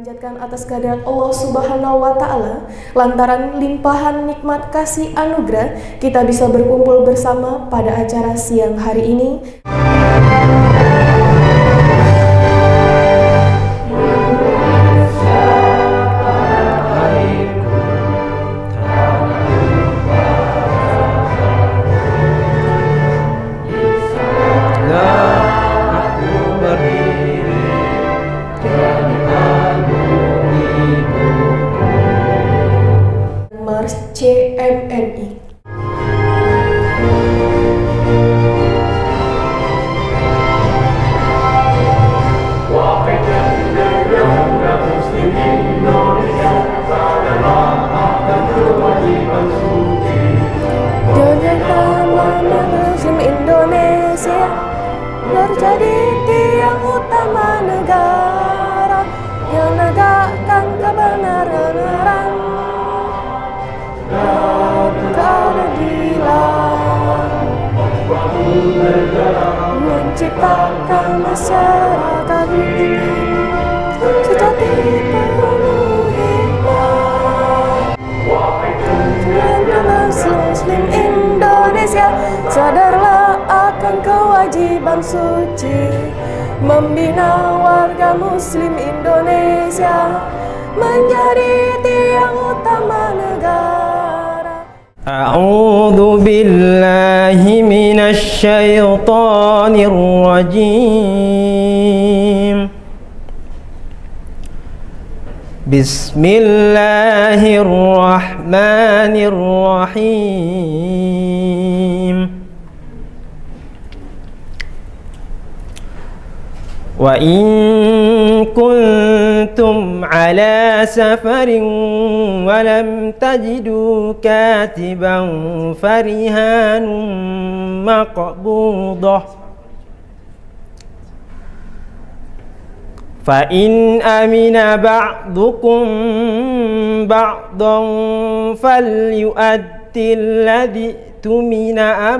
Memanjatkan atas kehadirat Allah Subhanahu wa Ta'ala, lantaran limpahan nikmat kasih anugerah, kita bisa berkumpul bersama pada acara siang hari ini. Mars CMNI. Muslim Indonesia menjadi tiang utama negara yang menegakkan kebenaran dan keadilan, menciptakan masyarakat sejati penuh hikmah. Muslim Indonesia, sadarlah akan kewajiban suci membina warga Muslim Indonesia menjadi tiang utama negara. A'udzu billahi minasy syaithanir rajim. Bismillahirrahmanirrahim. Wa in kuntum ala safarin wa lam tajidu katiban farihanun maqbudah fa in amina ba'dukum ba'dan falyu'addi alladhi tumina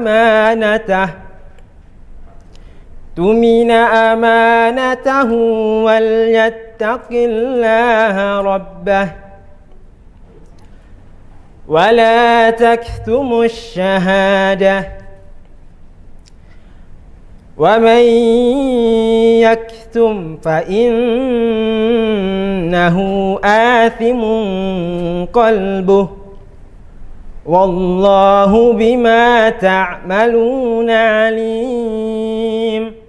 amanatahu walyattaqillaha rabbah wa la taktumush shahadah wa man yaktum fa innahu athimun qalbuh wallahu bima ta'maluna alim.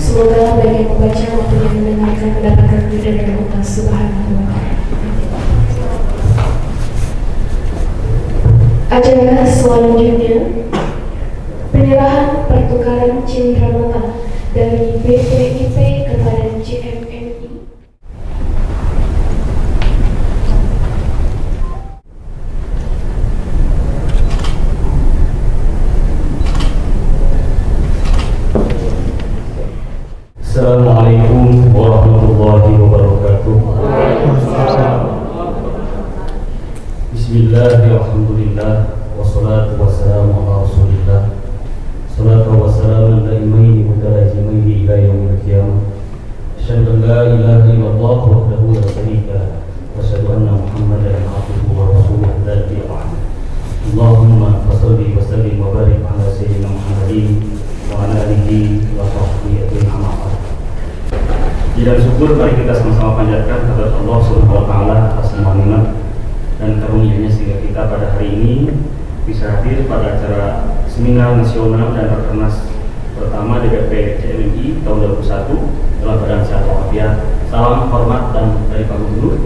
Semoga baik yang membaca maupun yang mendengarkan mendapatkan ridha dari Allah Subhanahu wa Ta'ala. Acara selanjutnya, penyerahan pertukaran cendramata dari BPIP kepada CMNI. Assalamualaikum warahmatullahi wabarakatuh. Bismillahirrahmanirrahim. Wassalatu wassalamu ala rasulillah. Salatu wassalamu daimaini mutalazimaini ila yaumil qiyamah. Asyhadu an la ilaha illallah wahdahu la syarika lahu wa asyhadu anna Muhammadan abduhu wa rasuluhu la nabiyya ba'dahu. Allahumma shalli wa sallim wa barik ala sayyidina Muhammadin wa ala alihi wa sahbihi ajma'in. Dan syukur mari kita sama-sama panjatkan kepada Allah Subhanahu wa Ta'ala atas semua nikmat dan karunia-Nya sehingga kita pada hari ini bisa hadir pada acara seminar nasional dan rakernas pertama DPP CMNI tahun 2021 dalam badan sehat walafiat. Salam hormat dan dari Pak Gubernur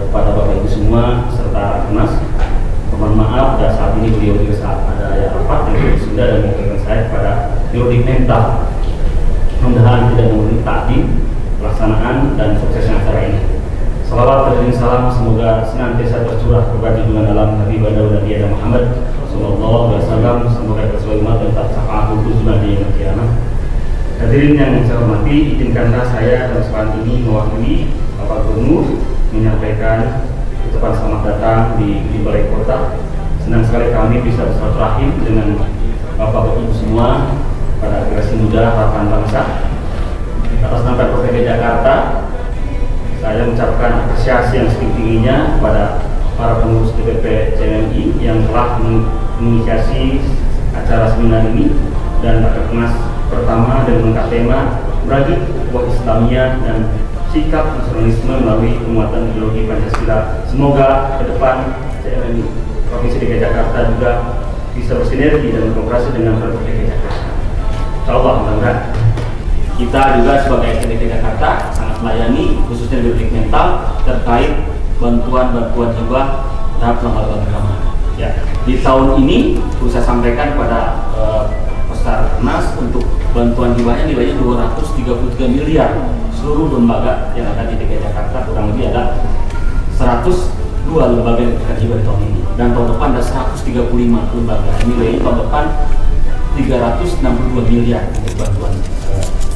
kepada Bapak Ibu semua serta rakernas. Mohon maaf dan saat ini beliau juga saat ada rapat yang sudah dan mengingatkan saya kepada Dirut Mental. Mudah-mudahan tidak memenuhi takdim pelaksanaan dan suksesnya acara ini. Salawat dan salam semoga senantiasa tercurah kepada junjungan alam Nabi Nabi Muhammad sallallahu alaihi wasallam, semoga sesuai umat dan tak syafaat khususnya di yaumil qiyamah. Hadirin yang saya hormati, izinkanlah saya dalam kesempatan ini mewakili Bapak Gubernur menyampaikan ucapan selamat datang di Balai Kota. Senang sekali kami bisa bersilaturahim dengan Bapak Ibu semua pada generasi muda harapan bangsa. Atas nama Pemprov DKI Jakarta, saya mengucapkan apresiasi yang setinggi-tingginya kepada para pengurus DPP CMMI yang telah menginisiasi acara seminar ini dan Rakernas pertama dengan mengangkat tema Merajut Ukhuwah Islamiyah dan Sikap Nasionalisme melalui penguatan ideologi Pancasila. Semoga ke depan CMMI Provinsi DKI Jakarta juga bisa bersinergi dan berkooperasi dengan Pemprov DKI Jakarta. Insyaallah, mudah-mudahan kita juga sebagai DKI Jakarta sangat melayani khususnya di bidang mental terkait bantuan hibah terhadap lembaga agama. Ya, di tahun ini perlu saya sampaikan kepada peserta Rakernas untuk bantuan hibahnya nilainya 233 miliar. Seluruh lembaga yang ada di DKI Jakarta kurang lebih ada 102 lembaga yang diberikan hibah di tahun ini, dan tahun depan ada 135 lembaga. Nilainya tahun depan 362 miliar untuk bantuan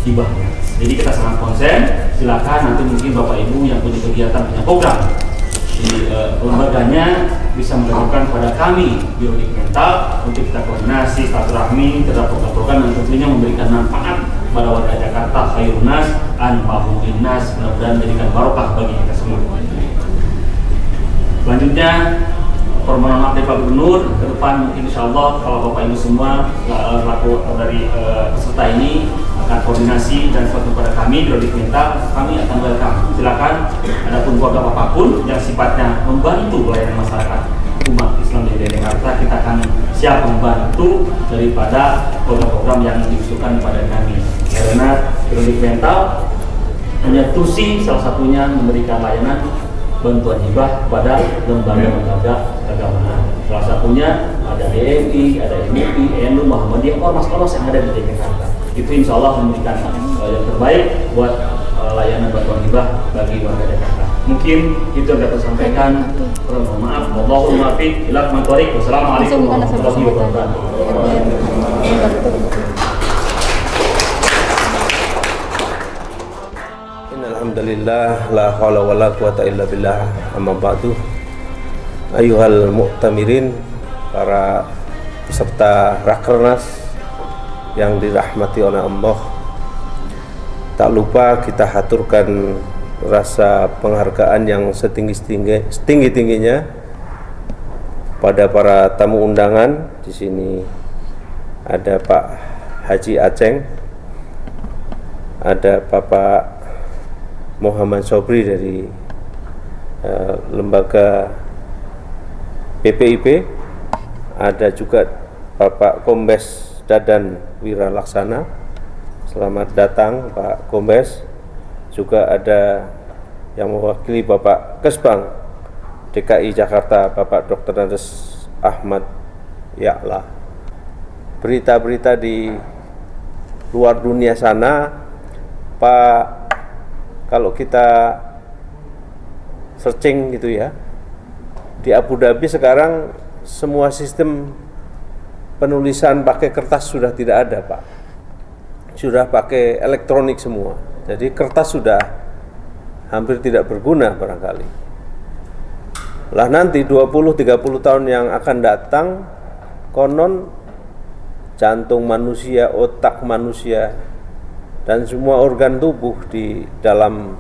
hibahnya. Jadi kita sangat konsen. Silakan nanti mungkin Bapak Ibu yang punya kegiatan, punya program di lembaganya bisa mengajukan kepada kami Biro Mental untuk kita koordinasi silaturahmi terhadap program-program yang tentunya memberikan manfaat pada warga Jakarta. Khairun nas anfa'uhum linnas, mudah-mudahan menjadikan barokah bagi kita semua. Selanjutnya permohonan maaf dari Pak Gubernur, ke depan mungkin insya Allah kalau Bapak Ibu semua laku dari peserta ini akan koordinasi dan suatu kepada kami Biro Mental, kami akan welcome. Silakan, adapun program apapun yang sifatnya membantu pelayanan masyarakat umat Islam di Jakarta, kita akan siap membantu daripada program-program yang diusulkan kepada kami. Karena Biro Mental hanya tusi salah satunya memberikan layanan bantuan hibah pada lembaga-lembaga agama. Salah satunya ada DMI, ada MUI, NU, Muhammadiyah, ormas-ormas yang ada di Jakarta. Itu insya Allah memberikan yang terbaik buat layanan bantuan hibah bagi warga Jakarta. Mungkin itu yang dapat saya sampaikan. Mohon maaf. Wallahul muwaffiq ila aqwamit thoriq. Wassalamualaikum warahmatullahi wabarakatuh. Alhamdulillah, la haula wala quwata illa billah, amma ba'du. Ayuhal mu'tamirin, para peserta Rakernas yang dirahmati oleh Allah, tak lupa kita haturkan rasa penghargaan yang setinggi-tingginya pada para tamu undangan. Di sini ada Pak Haji Aceng, ada Bapak Muhammad Sobri dari lembaga BPIP, ada juga Bapak Kombes Dadan Wiralaksana. Selamat datang Pak Kombes. Juga ada yang mewakili Bapak Kesbang DKI Jakarta, Bapak Dr. Andes Ahmad Ya'la. Berita-berita di luar dunia sana, Pak, kalau kita searching gitu ya, di Abu Dhabi sekarang semua sistem penulisan pakai kertas sudah tidak ada, Pak. Sudah pakai elektronik semua. Jadi kertas sudah hampir tidak berguna barangkali. Lah nanti 20-30 tahun yang akan datang, konon jantung manusia, otak manusia, dan semua organ tubuh di dalam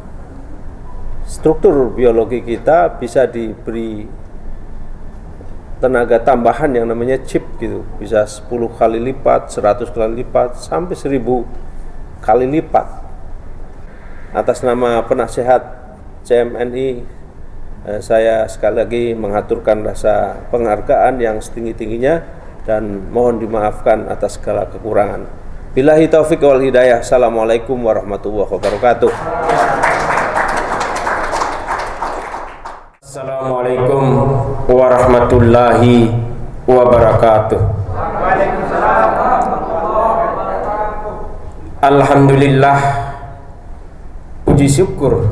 struktur biologi kita bisa diberi tenaga tambahan yang namanya chip gitu, bisa 10 kali lipat, 100 kali lipat, sampai 1000 kali lipat. Atas nama penasehat CMNI, saya sekali lagi mengaturkan rasa penghargaan yang setinggi-tingginya dan mohon dimaafkan atas segala kekurangan. Billahi taufiq wal hidayah. Assalamualaikum warahmatullahi wabarakatuh. Assalamualaikum warahmatullahi wabarakatuh. Alhamdulillah, puji syukur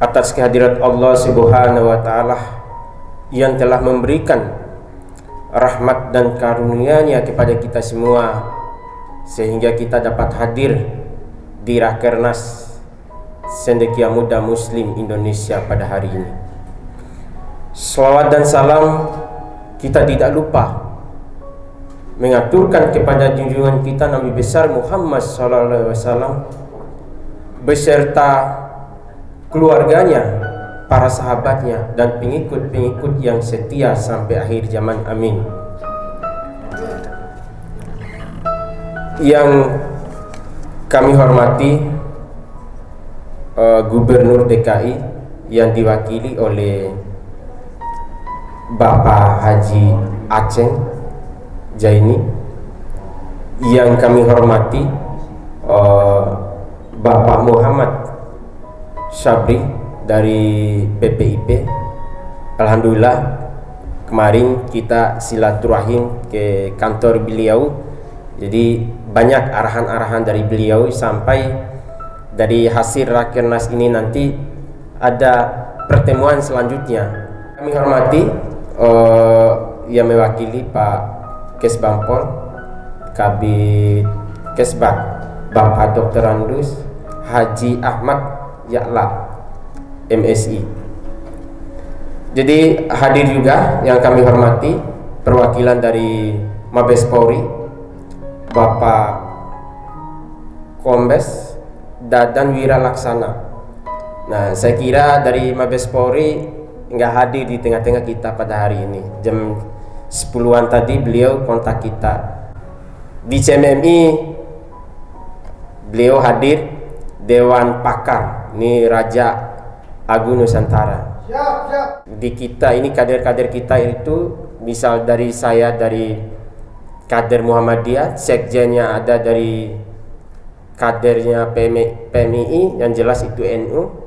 atas kehadirat Allah Subhanahu wa taala yang telah memberikan rahmat dan karunia-Nya kepada kita semua, sehingga kita dapat hadir di Rakernas Cendekia Muda Muslim Indonesia pada hari ini. Selawat dan salam kita tidak lupa mengaturkan kepada junjungan kita Nabi besar Muhammad SAW beserta keluarganya, para sahabatnya, dan pengikut-pengikut yang setia sampai akhir zaman. Amin. Yang kami hormati Gubernur DKI yang diwakili oleh Bapak Haji Aceng Jaini, yang kami hormati Bapak Muhammad Syabri dari PPIP. Alhamdulillah kemarin kita silaturahim ke kantor beliau, jadi banyak arahan-arahan dari beliau sampai dari hasil Rakernas ini nanti ada pertemuan selanjutnya. Kami hormati yang mewakili Pak Kesbampol, Kabid Kesbag, Bapak Dr. Andus Haji Ahmad Ya'la, MSI. Jadi hadir juga yang kami hormati perwakilan dari Mabes Polri, Bapak Kombes Dadan Wira Laksana. Nah, saya kira dari Mabes Polri nggak hadir di tengah-tengah kita pada hari ini. Jam 10-an tadi beliau kontak kita. Di CMMI beliau hadir Dewan Pakar, ini Raja Agung Nusantara. Di kita ini kader-kader kita itu, misal dari saya dari kader Muhammadiyah, sekjennya ada dari kadernya PMI, yang jelas itu NU.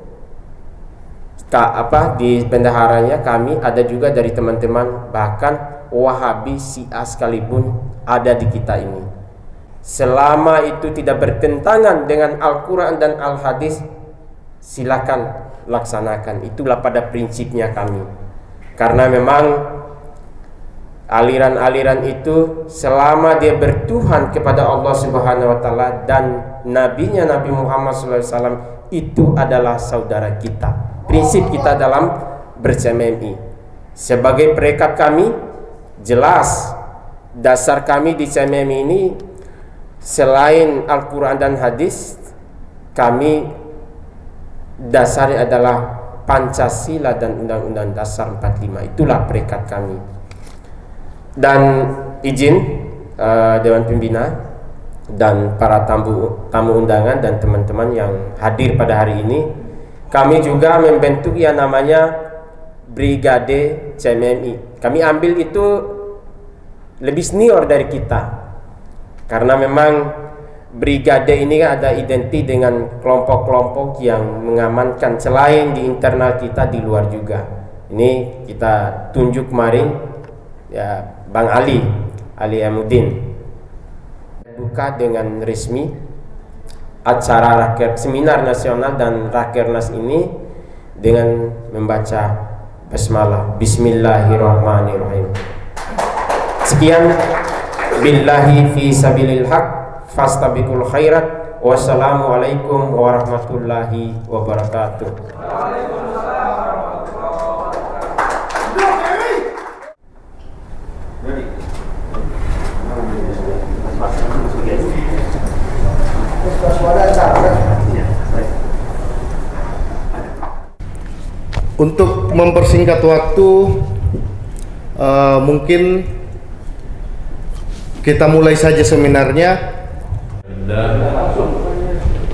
Di bendaharanya kami ada juga dari teman-teman, bahkan Wahabi, Syiah sekalipun ada di kita ini. Selama itu tidak bertentangan dengan Al-Quran dan Al-Hadis, silakan laksanakan. Itulah pada prinsipnya kami. Karena memang aliran-aliran itu selama dia bertuhan kepada Allah Subhanahu wa taala dan nabinya Nabi Muhammad SAW, itu adalah saudara kita. Prinsip kita dalam ber-CMMI. Sebagai perekat kami, jelas dasar kami di CMMI ini selain Al-Quran dan Hadis, kami dasarnya adalah Pancasila dan Undang-Undang Dasar 45. Itulah perekat kami. Dan izin Dewan Pembina dan para tamu undangan dan teman-teman yang hadir pada hari ini, kami juga membentuk yang namanya Brigade CMMI. Kami ambil itu lebih senior dari kita, karena memang brigade ini kan ada identik dengan kelompok-kelompok yang mengamankan selain di internal kita, di luar juga. Ini kita tunjuk kemarin ya, Bang Ali Amudin buka dengan resmi acara seminar nasional dan Rakernas ini dengan membaca basmalah, Bismillahirrahmanirrahim. Sekian, billahi fi sabilil haq, fastabiqul khairat. Wassalamualaikum warahmatullahi wabarakatuh. Untuk mempersingkat waktu, mungkin kita mulai saja seminarnya.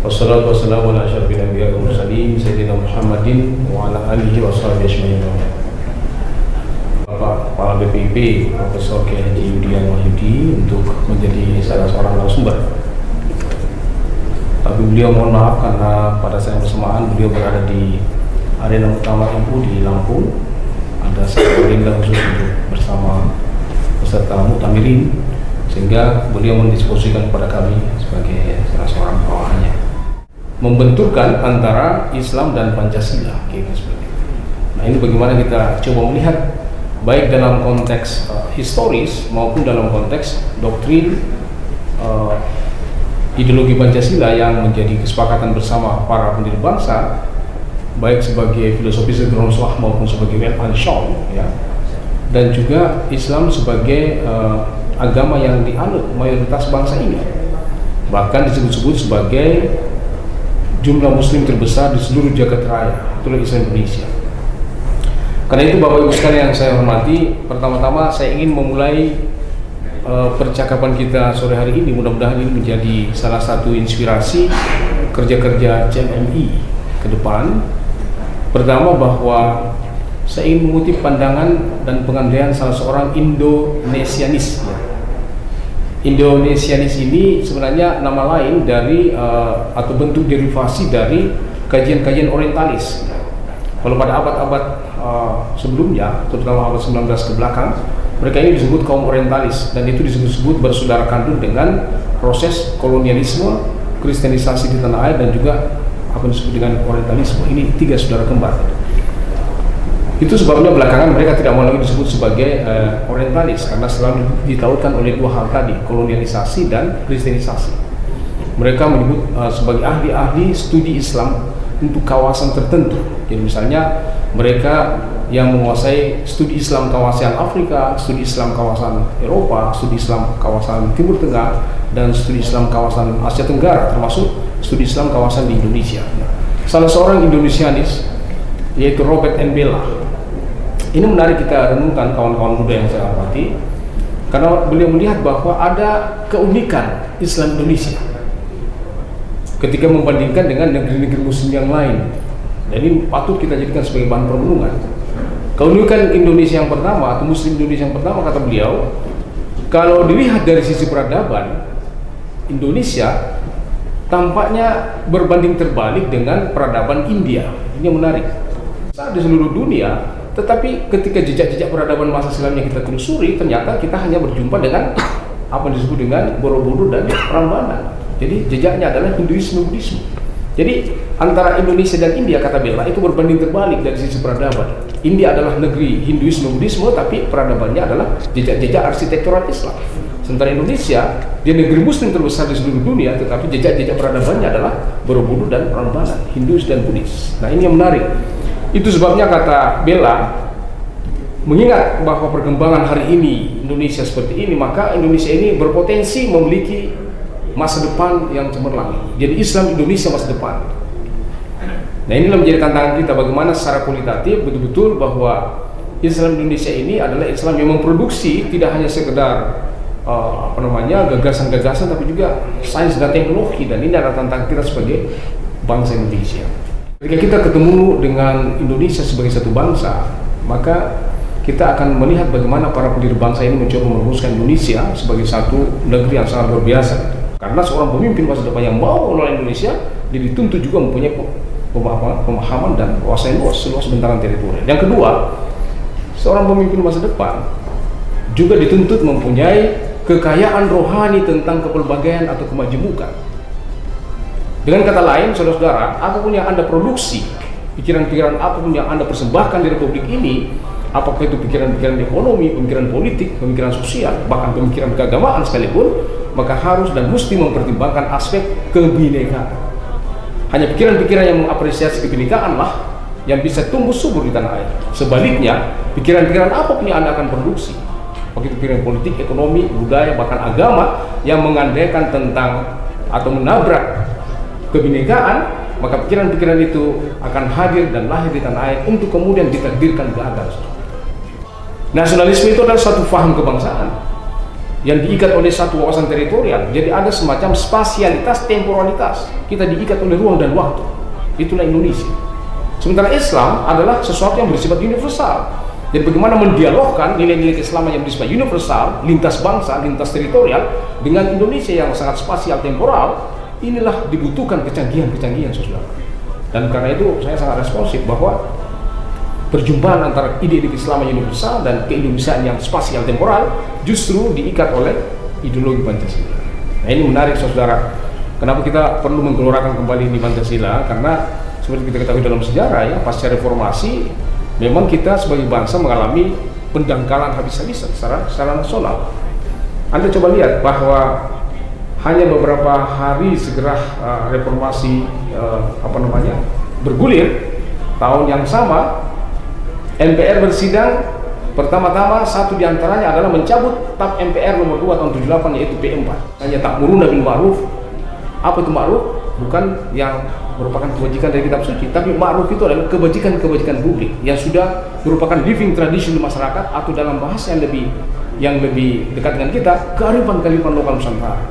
Wassalatu wassalamu ala asyrafil anbiya'i wal mursalin sayyidina Muhammadin wa ala alihi washabihi ajmain. Bapak Kepala BPIP Profesor Kiai Haji Yudian Wahyudi untuk menjadi salah seorang narasumber. Tapi beliau mohon maaf karena pada saat bersamaan beliau berada di arena utama Ibu di Lampung. Ada satu agenda khusus untuk bersama peserta mutamirin, sehingga beliau mendiskusikan kepada kami sebagai salah seorang bawahannya membenturkan antara Islam dan Pancasila, kira-kira seperti itu. Nah, ini bagaimana kita coba melihat baik dalam konteks historis maupun dalam konteks doktrin ideologi Pancasila yang menjadi kesepakatan bersama para pendiri bangsa, baik sebagai filosofi maupun sebagai al-shawl, ya, dan juga Islam sebagai agama yang dianut mayoritas bangsa ini. Bahkan disebut-sebut sebagai jumlah muslim terbesar di seluruh jagat raya, itulah Islam Indonesia. Karena itu Bapak Ibu sekalian yang saya hormati, pertama-tama saya ingin memulai percakapan kita sore hari ini. Mudah-mudahan ini menjadi salah satu inspirasi kerja-kerja CMMI ke depan. Pertama, bahwa saya ingin mengutip pandangan dan pengandaian salah seorang Indonesianis. Indonesianis ini sebenarnya nama lain dari atau bentuk derivasi dari kajian-kajian orientalis. Kalau pada abad-abad sebelumnya, terutama abad 19 ke belakang, mereka ini disebut kaum orientalis, dan itu disebut-sebut bersaudara kandung dengan proses kolonialisme, kristenisasi di tanah air, dan juga apa yang disebut dengan orientalisme. Ini tiga saudara kembar. Itu sebabnya belakangan mereka tidak mau lagi disebut sebagai orientalis, karena selalu ditautkan oleh dua hal tadi, kolonialisasi dan kristenisasi. Mereka menyebut sebagai ahli-ahli studi Islam untuk kawasan tertentu. Jadi misalnya mereka yang menguasai studi Islam kawasan Afrika, studi Islam kawasan Eropa, studi Islam kawasan Timur Tengah, dan studi Islam kawasan Asia Tenggara, termasuk studi Islam kawasan di Indonesia. Salah seorang Indonesianis yaitu Robert N. Bella. Ini menarik kita renungkan, kawan-kawan muda yang saya hormati, karena beliau melihat bahwa ada keunikan Islam Indonesia ketika membandingkan dengan negeri-negeri muslim yang lain. Dan ini patut kita jadikan sebagai bahan perenungan. Keunikan Indonesia yang pertama, atau muslim Indonesia yang pertama, kata beliau, kalau dilihat dari sisi peradaban, Indonesia tampaknya berbanding terbalik dengan peradaban India. Ini yang menarik. Saat di seluruh dunia, tetapi ketika jejak-jejak peradaban masa silam yang kita telusuri, ternyata kita hanya berjumpa dengan apa yang disebut dengan Borobudur dan Prambanan. Jadi jejaknya adalah Hinduisme, Buddhisme. Jadi antara Indonesia dan India, kata Bella, itu berbanding terbalik dari sisi peradaban. India adalah negeri Hinduisme, Buddhisme, tapi peradabannya adalah jejak-jejak arsitektural Islam. Sementara Indonesia, dia negeri muslim terbesar di seluruh dunia, tetapi jejak-jejak peradabannya adalah Borobudur dan Prambanan, Hindus dan Buddhis. Nah, ini yang menarik. Itu sebabnya, kata Bella, mengingat bahwa perkembangan hari ini Indonesia seperti ini, maka Indonesia ini berpotensi memiliki masa depan yang cemerlang. Jadi Islam Indonesia masa depan. Nah, inilah menjadi tantangan kita, bagaimana secara kualitatif betul-betul bahwa Islam Indonesia ini adalah Islam yang memproduksi tidak hanya sekedar gagasan-gagasan, tapi juga sains dan teknologi. Dan ini adalah tantangan kita sebagai bangsa Indonesia. Ketika kita ketemu dengan Indonesia sebagai satu bangsa, maka kita akan melihat bagaimana para pendiri bangsa ini mencoba merumuskan Indonesia sebagai satu negeri yang sangat luar biasa. Karena seorang pemimpin masa depan yang mau mengelola Indonesia, dia dituntut juga mempunyai pemahaman dan kuasai seluas bentaran teritorial. Yang kedua, seorang pemimpin masa depan juga dituntut mempunyai kekayaan rohani tentang kepelbagaian atau kemajemukan. Dengan kata lain, saudara-saudara, apapun yang Anda produksi, pikiran-pikiran apapun yang Anda persembahkan di Republik ini, apakah itu pikiran-pikiran ekonomi, pemikiran politik, pemikiran sosial, bahkan pemikiran keagamaan sekalipun, maka harus dan mesti mempertimbangkan aspek kebinekaan. Hanya pikiran-pikiran yang mengapresiasi kebinekaan lah yang bisa tumbuh subur di tanah air. Sebaliknya, pikiran-pikiran apapun yang Anda akan produksi, begitu pikiran politik, ekonomi, budaya, bahkan agama yang mengandaikan tentang atau menabrak kebinekaan, maka pikiran-pikiran itu akan hadir dan lahir di tanah air untuk kemudian ditakdirkan gagal. Nasionalisme itu adalah satu faham kebangsaan yang diikat oleh satu wawasan teritorial. Jadi ada semacam spasialitas, temporalitas. Kita diikat oleh ruang dan waktu. Itulah Indonesia. Sementara Islam adalah sesuatu yang bersifat universal. Jadi bagaimana mendialogkan nilai-nilai keislaman yang bersifat universal, lintas bangsa, lintas teritorial, dengan Indonesia yang sangat spasial temporal. Inilah dibutuhkan kecanggihan-kecanggihan, saudara. Dan karena itu saya sangat responsif bahwa perjumpaan antara ide-ide Islam yang universal dan keindonesiaan yang spasial temporal justru diikat oleh ideologi Pancasila. Nah, ini menarik, saudara. Kenapa kita perlu menggelorakan kembali ini Pancasila? Karena seperti kita ketahui dalam sejarah, ya, pasca reformasi memang kita sebagai bangsa mengalami pendangkalan habis-habisan secara nasional. Anda coba lihat bahwa hanya beberapa hari segera reformasi bergulir, tahun yang sama MPR bersidang Pertama-tama, satu diantaranya adalah mencabut TAP MPR nomor 2 tahun 78, yaitu P4. Hanya ta'muruna bil ma'ruf. Apa itu ma'ruf? Bukan yang merupakan kebajikan dari kitab suci, tapi ma'ruf itu adalah kebajikan-kebajikan publik yang sudah merupakan living tradition di masyarakat, atau dalam bahasa yang lebih dekat dengan kita, kearifan-kearifan lokal Nusantara.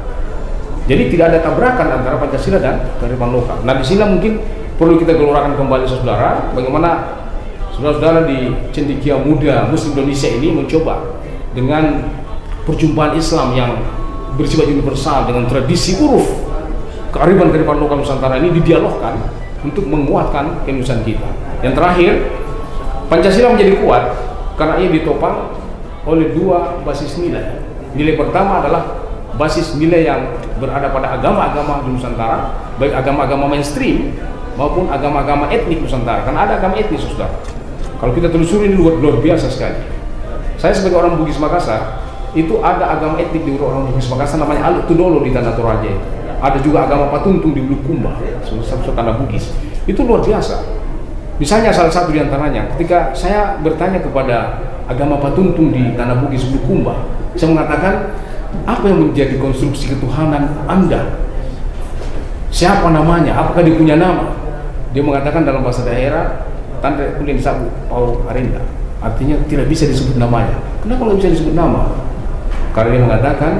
Jadi tidak ada tabrakan antara Pancasila dan kearifan lokal. Nah, di sini mungkin perlu kita gelorakan kembali, saudara, bagaimana saudara-saudara di cendekia muda Muslim Indonesia ini mencoba dengan perjumpaan Islam yang bersifat universal dengan tradisi uruf kearifan-kearifan lokal Nusantara ini didialogkan untuk menguatkan keindonesiaan kita. Yang terakhir, Pancasila menjadi kuat karena ia ditopang oleh dua basis nilai. Nilai pertama adalah basis nilai yang berada pada agama-agama di Nusantara, baik agama-agama mainstream maupun agama-agama etnik Nusantara. Karena ada agama etnis, saudara. Kalau kita telusuri ini luar biasa sekali. Saya sebagai orang Bugis Makassar, itu ada agama etnik di orang Bugis Makassar namanya Alu Tudolo di Tanah Toraja itu. Ada juga agama Patuntung di Bulukumba, satu tanah Bugis. Itu luar biasa. Misalnya salah satu di antaranya, ketika saya bertanya kepada agama Patuntung di Tanah Bugis Bulukumba, saya mengatakan, apa yang menjadi konstruksi ketuhanan Anda? Siapa namanya? Apakah dia punya nama? Dia mengatakan dalam bahasa daerah, tanda kuliah disabu Pau Arinda, artinya tidak bisa disebut namanya. Kenapa nggak bisa disebut nama? Karena dia mengatakan,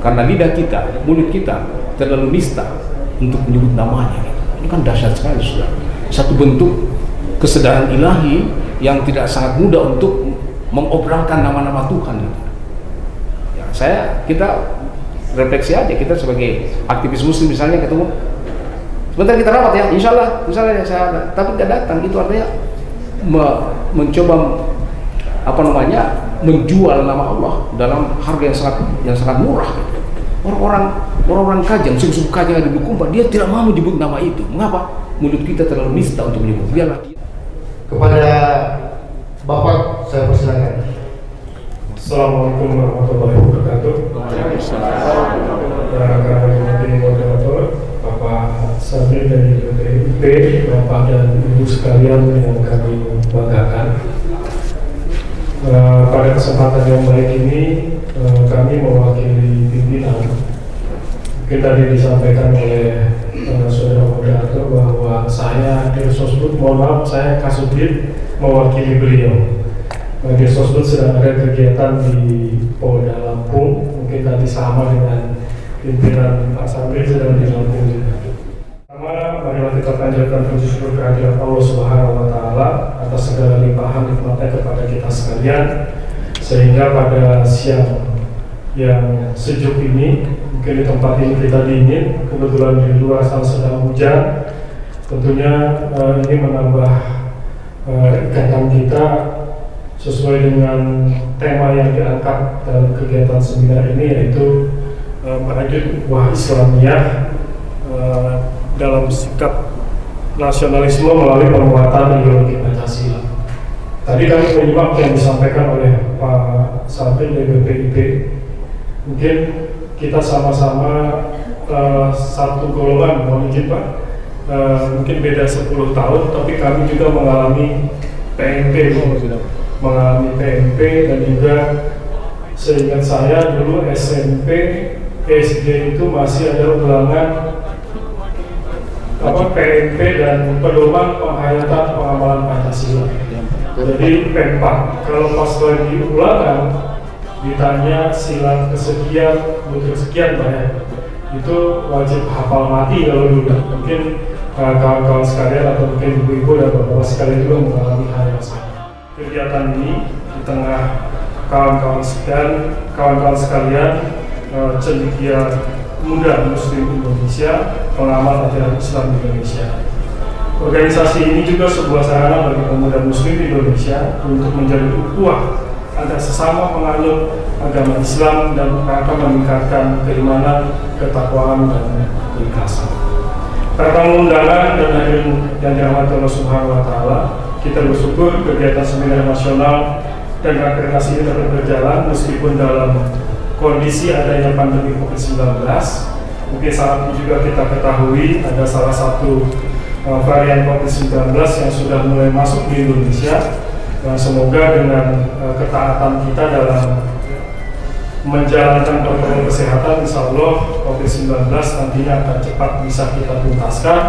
karena lidah kita, mulut kita terlalu nista untuk menyebut namanya. Ini kan dahsyat sekali, saudara. Satu bentuk kesadaran ilahi yang tidak sangat mudah untuk mengobrolkan nama-nama Tuhan. Ya, kita refleksi aja, kita sebagai aktivis Muslim misalnya ketemu, sebentar kita rapat ya, insya Allah saya, tapi tidak datang, itu artinya mencoba menjual nama Allah dalam harga yang sangat murah. Orang-orang Kajang, suku-suku Kajang yang di Bulukumba, dia tidak mau menyebut nama itu. Mengapa? Mulut kita terlalu nista untuk menyebut. Biarlah. Kepada Bapak saya persilakan. Assalamualaikum warahmatullahi wabarakatuh. Para moderator, Bapak Sabri dari BPIP, Bapak dan Ibu sekalian yang kami banggakan. Pada kesempatan yang baik ini, kami mewakili pimpinan. Mungkin tadi disampaikan oleh saudara moderator bahwa saya Dirsosbud, mohon maaf, saya Kasubdit mewakili beliau. Dirsosbud sedang ada kegiatan di Polda Lampung, mungkin tadi sama dengan pimpinan Pak Sabri sedang di Lampung juga. Pertama, marilah kita panjatkan puji syukur kehadirat Allah Subhanahu wa Ta'ala atas segala limpahan nikmatnya kepada kita sekalian, sehingga pada siang yang sejuk ini, mungkin di tempat ini kita dingin, kebetulan di luar sana sedang hujan, tentunya ini menambah ikatan kita sesuai dengan tema yang diangkat dalam kegiatan seminar ini, yaitu merajut ukhuwah Islamiyah dalam sikap nasionalisme melalui penguatan ideologi Pancasila. Tadi kami menyimak yang disampaikan oleh Pak Sabri dari BPIP. Mungkin kita sama-sama satu golongan, mohon izin Pak, mungkin beda 10 tahun, tapi kami juga mengalami PMP, dan juga seingat saya dulu SMP, SD itu masih ada ulangan PMP dan pedoman penghayatan pengamalan Pancasila. Jadi P4. Kalau pas lagi ulangan ditanya sila kesekian, butir sekian Pak ya, itu wajib hafal mati kalau dulu. Mungkin kawan-kawan sekalian atau mungkin ibu-ibu dan bapak sekalian juga mengalami hal yang sama. Kegiatan ini di tengah kawan-kawan sekalian cendekia muda Muslim Indonesia, pengamal ajaran Islam di Indonesia. Organisasi ini juga sebuah sarana bagi pemuda Muslim di Indonesia untuk menjadi ukhuwah antara sesama penganut agama Islam dan rangka meningkatkan keimanan, ketakwaan, dan keikhlasan. Karena undangan dan hadirin yang dirahmati Allah Subhanahu wa Ta'ala, kita bersyukur kegiatan seminar nasional dan rakernas ini dapat berjalan meskipun dalam kondisi adanya pandemi COVID-19. Mungkin saat ini juga kita ketahui ada salah satu varian COVID-19 yang sudah mulai masuk di Indonesia, Nah, semoga dengan ketaatan kita dalam menjalankan protokol kesehatan, insya Allah COVID-19 nantinya akan cepat bisa kita tuntaskan,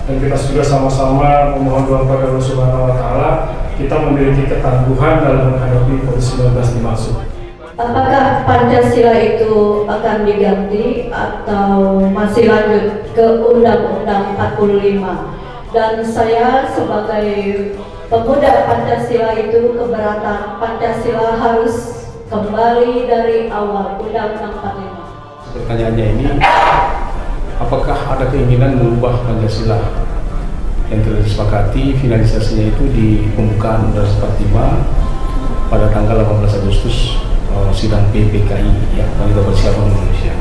dan kita juga sama-sama memohon doa kepada Allah Subhanahu wa Ta'ala kita memiliki ketangguhan dalam menghadapi COVID-19 dimaksud. Apakah Pancasila itu akan diganti atau masih lanjut ke Undang-Undang 45? Dan saya sebagai pemuda Pancasila itu keberatan Pancasila harus kembali dari awal Undang-Undang 45. Pertanyaannya ini, apakah ada keinginan mengubah Pancasila yang telah disepakati finalisasinya itu di pembukaan Undang-Undang 45 pada tanggal 18 Agustus sidang PPKI ya, Panitia Persiapan Indonesia.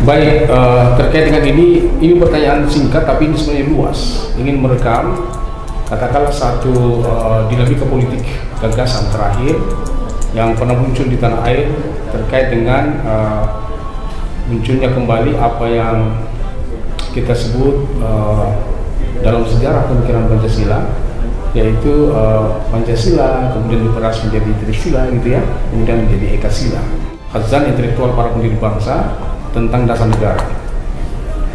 Baik, terkait dengan ini pertanyaan singkat tapi ini sebenarnya luas. Ingin merekam katakanlah satu dinamika politik gagasan terakhir yang pernah muncul di tanah air terkait dengan munculnya kembali apa yang kita sebut dalam sejarah pemikiran Pancasila, yaitu Pancasila kemudian diperas menjadi Trisila gitu ya, kemudian menjadi Ekasila, khazan intelektual para pendiri bangsa tentang dasar negara.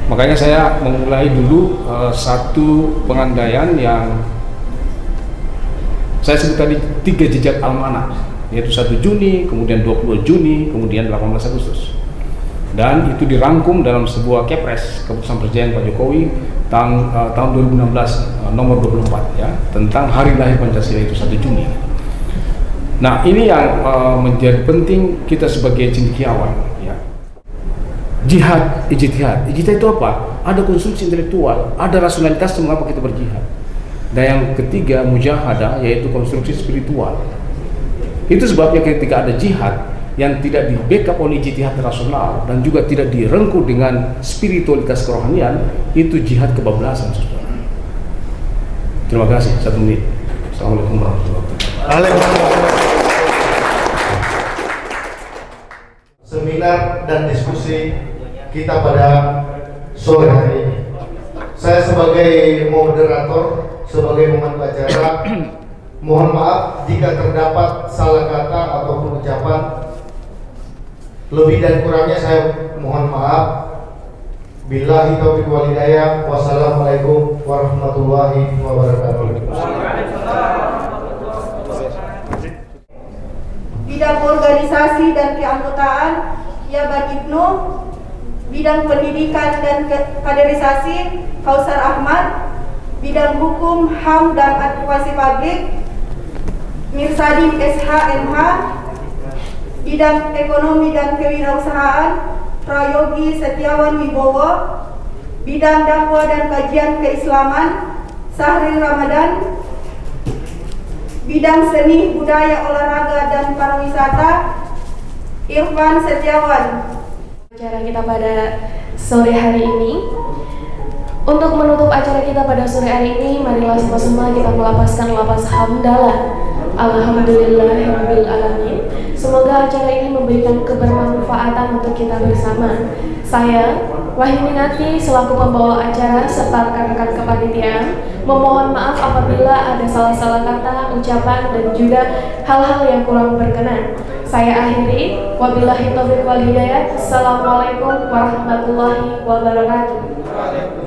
Makanya saya memulai dulu satu pengandaian yang saya sebut tadi 3 jejak almanak, yaitu 1 Juni, kemudian 20 Juni, kemudian 18 Agustus. Dan itu dirangkum dalam sebuah kepres keputusan presiden Pak Jokowi tahun 2016 nomor 24 ya, tentang hari lahir Pancasila itu 1 Juni. Nah, ini yang menjadi penting kita sebagai cendekiawan ya. Jihad, ijtihad. Ijtihad itu apa? Ada konstruksi intelektual, ada rasionalitas mengapa kita berjihad. Dan yang ketiga, mujahadah, yaitu konstruksi spiritual. Itu sebabnya ketika ada jihad yang tidak di-backup oleh ijtihad rasional dan juga tidak direngkuh dengan spiritualitas kerohanian, itu jihad kebablasan, saudara. Terima kasih. 1 menit. Assalamualaikum warahmatullahi wabarakatuh. Seminar dan diskusi kita pada sore hari ini. Saya sebagai moderator, sebagai pembantu acara, mohon maaf jika terdapat salah kata ataupun ucapan. Lebih dan kurangnya saya mohon maaf. Billahi taufiq wal hidayah. Wassalamualaikum warahmatullahi wabarakatuh. Bidang organisasi dan keanggotaan Yaban Ibnu, bidang pendidikan dan kaderisasi Kausar Ahmad, bidang hukum, HAM dan advokasi publik Mirsadim SHMH, bidang ekonomi dan kewirausahaan Prayogi Setiawan Wibowo, bidang dakwah dan kajian keislaman Sahril Ramadan, bidang seni, budaya, olahraga dan pariwisata Irfan Setiawan. Acara kita pada sore hari ini. Untuk menutup acara kita pada sore hari ini, marilah sama-sama kita melapaskan lapas hamdalah. Alhamdulillahirabbil alamin. Semoga acara ini memberikan kebermanfaatan untuk kita bersama. Saya, Wahyuninati, selaku pembawa acara serta rekan-rekan kepanitiaan, memohon maaf apabila ada salah-salah kata, ucapan, dan juga hal-hal yang kurang berkenan. Saya akhiri, wabillahi taufiq wal hidayah. Assalamualaikum warahmatullahi wabarakatuh.